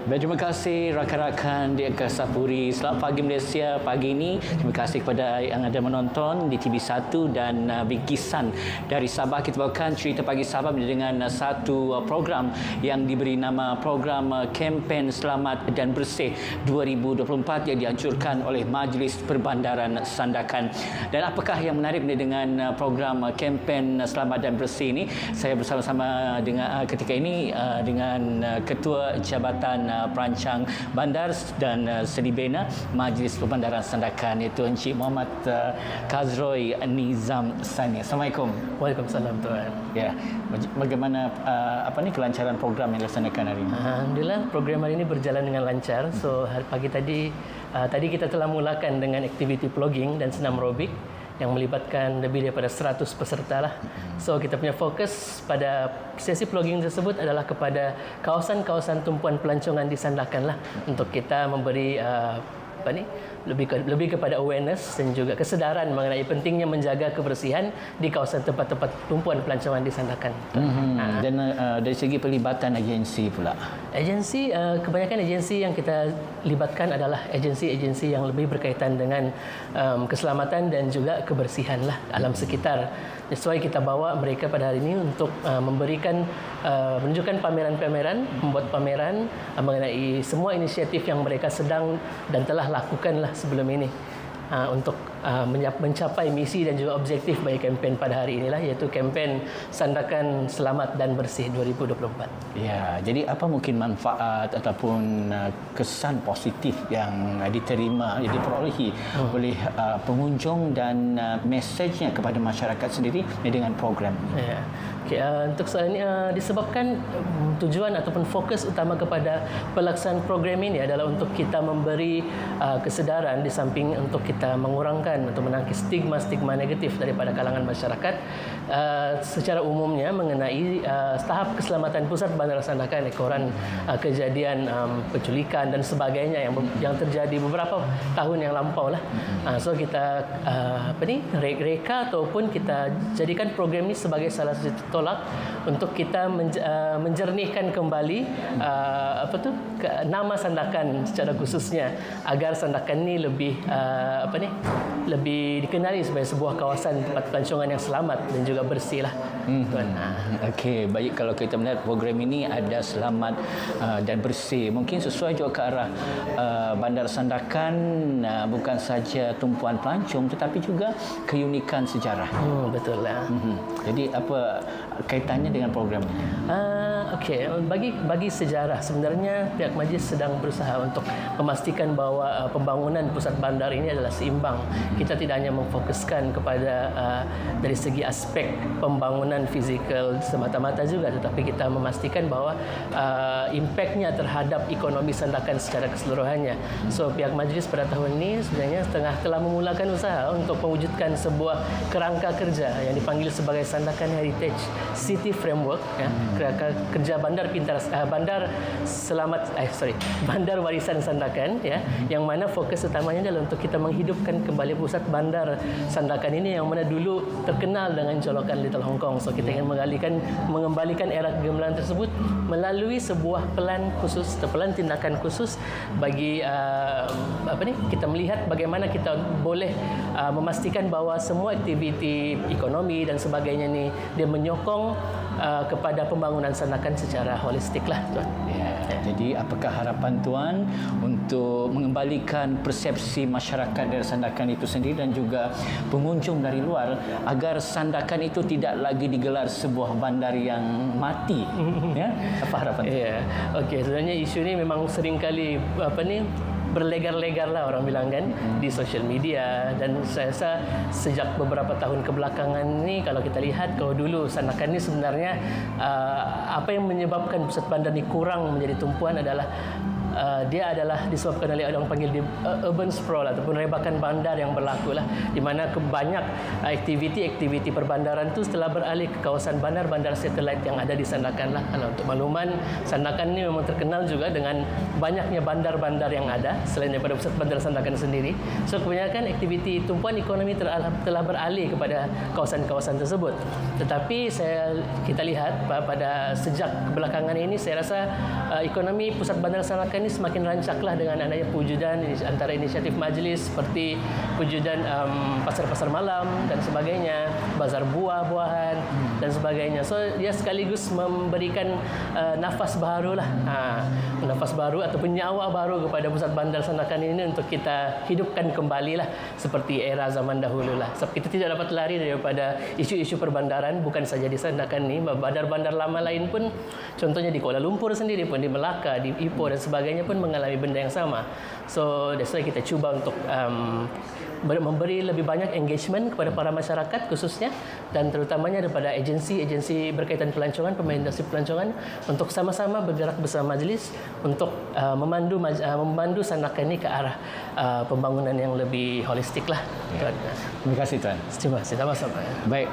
Baik, terima kasih rakan-rakan di Angkasa Puri. Selamat pagi Malaysia pagi ini. Terima kasih kepada yang ada menonton di TV1 dan bingkisan dari Sabah. Kita bawakan cerita pagi Sabah dengan satu program yang diberi nama program Kempen Selamat dan Bersih 2024 yang dianjurkan oleh Majlis Perbandaran Sandakan. Dan apakah yang menarik dengan program Kempen Selamat dan Bersih ini? Saya bersama-sama dengan ketika ini dengan Ketua Jabatan Perancang Bandar dan Seni Bina Majlis Perbandaran Sandakan, iaitu Encik Muhammad Kazroi Nizam Sani. Assalamualaikum. Waalaikumsalam tuan. Ya, bagaimana kelancaran program yang dilaksanakan hari ini? Alhamdulillah program hari ini berjalan dengan lancar. So hari pagi tadi kita telah mulakan dengan aktiviti vlogging dan senam aerobik yang melibatkan lebih daripada 100 peserta lah. So kita punya fokus pada sesi vlogging tersebut adalah kepada kawasan-kawasan tumpuan pelancongan di Sandakan lah, untuk kita memberi lebih kepada awareness dan juga kesedaran mengenai pentingnya menjaga kebersihan di kawasan tempat-tempat tumpuan pelancongan di Sandakan. Dan dari segi pelibatan agensi pula? Agensi, kebanyakan agensi yang kita libatkan adalah agensi-agensi yang lebih berkaitan dengan keselamatan dan juga kebersihan lah alam sekitar. That's why kita bawa mereka pada hari ini untuk menunjukkan pameran-pameran, membuat pameran mengenai semua inisiatif yang mereka sedang dan telah lakukan lah sebelum ini untuk mencapai misi dan juga objektif bagi kempen pada hari inilah, iaitu kempen Sandakan Selamat dan Bersih 2024. Ya, jadi apa mungkin manfaat ataupun kesan positif yang diperolehi oleh pengunjung dan mesejnya kepada masyarakat sendiri dengan program ini? Ya. Okay, untuk soalan ini disebabkan tujuan ataupun fokus utama kepada pelaksanaan program ini adalah untuk kita memberi kesedaran di samping untuk kita mengurangkan atau menangkis stigma-stigma negatif daripada kalangan masyarakat secara umumnya mengenai tahap keselamatan Pusat Bandar Sandakan, ekoran kejadian penculikan dan sebagainya yang terjadi beberapa tahun yang lampau lah. So kita reka ataupun kita jadikan program ini sebagai salah satu tolak untuk kita menjernihkan kembali nama Sandakan secara khususnya, agar Sandakan ini lebih dikenali sebagai sebuah kawasan tempat pelancongan yang selamat dan juga bersih lah. Tuan. Okey, baik, kalau kita melihat program ini ada selamat dan bersih, mungkin sesuai juga ke arah Bandar Sandakan, bukan saja tumpuan pelancong tetapi juga keunikan sejarah. Betul lah. Jadi apa kaitannya dengan program ini? Okey, bagi sejarah sebenarnya pihak majlis sedang berusaha untuk memastikan bahawa pembangunan pusat bandar ini adalah seimbang. Kita tidak hanya memfokuskan kepada dari segi aspek pembangunan fizikal semata-mata juga, tetapi kita memastikan bahawa impaknya terhadap ekonomi Sandakan secara keseluruhannya. So pihak majlis pada tahun ini sebenarnya telah memulakan usaha untuk mewujudkan sebuah kerangka kerja yang dipanggil sebagai Sandakan Heritage City Framework, kerangka kerja Bandar Warisan Sandakan, yang mana fokus utamanya adalah untuk kita menghidupkan kembali pusat bandar Sandakan ini yang mana dulu terkenal dengan jolokan Little Hong Kong. So kita ingin mengembalikan era kegemilangan tersebut melalui sebuah pelan tindakan khusus bagi kita melihat bagaimana kita boleh memastikan bahawa semua aktiviti ekonomi dan sebagainya ni dia menyokong kepada pembangunan Sandakan secara holistik lah, tuan. Jadi apakah harapan tuan untuk mengembalikan persepsi masyarakat dari Sandakan itu sendiri dan juga pengunjung dari luar agar Sandakan itu tidak lagi digelar sebuah bandar yang mati? Apa harapan tuan? Okey, sebenarnya isu ni memang seringkali berlegar-legar lah orang bilang kan di sosial media, dan saya rasa sejak beberapa tahun kebelakangan ni kalau kita lihat, kalau dulu Sandakan ni sebenarnya apa yang menyebabkan pusat bandar ni kurang menjadi tumpuan adalah dia adalah disebabkan oleh orang panggil urban sprawl ataupun rebakan bandar yang berlaku lah, di mana banyak aktiviti perbandaran itu telah beralih ke kawasan bandar-bandar satelit yang ada di Sandakan lah. Kalau untuk makluman, Sandakan ini memang terkenal juga dengan banyaknya bandar-bandar yang ada selain daripada pusat bandar Sandakan sendiri. So kebanyakan aktiviti tumpuan ekonomi telah beralih kepada kawasan-kawasan tersebut. Tetapi kita lihat pada sejak kebelakangan ini, saya rasa ekonomi pusat bandar Sandakan ini semakin rancaklah dengan adanya pewujudan antara inisiatif majlis seperti pewujudan pasar-pasar malam dan sebagainya, bazar buah-buahan dan sebagainya. So dia sekaligus memberikan nafas baru lah, nafas baru ataupun nyawa baru kepada pusat bandar Sandakan ini untuk kita hidupkan kembali lah seperti era zaman dahulu lah. Sebab kita tidak dapat lari daripada isu-isu perbandaran, bukan saja di Sandakan ini, bandar-bandar lama lain pun, contohnya di Kuala Lumpur sendiri pun, di Melaka, di Ipoh dan sebagainya pun mengalami benda yang sama. So that's why kita cuba untuk memberi lebih banyak engagement kepada para masyarakat khususnya, dan terutamanya daripada agensi-agensi berkaitan pelancongan, pemain industri pelancongan, untuk sama-sama bergerak bersama majlis untuk memandu Sandakan ini ke arah pembangunan yang lebih holistik lah. Ya. Terima kasih Tuan. Terima kasih, sama-sama. Baik,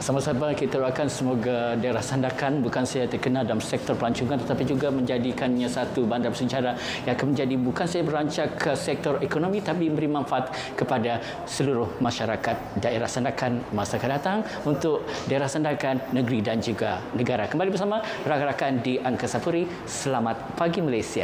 sama-sama kita doakan semoga daerah Sandakan bukan saja terkenal dalam sektor pelancongan, tetapi juga menjadikannya satu bandar bersejarah yang akan menjadi bukan saja berancak ke sektor ekonomi, tapi memberi manfaat kepada seluruh masyarakat daerah Sandakan masa akan datang, untuk daerah Sandakan, negeri dan juga negara. Kembali bersama rakan-rakan di Angkasa Puri. Selamat pagi Malaysia.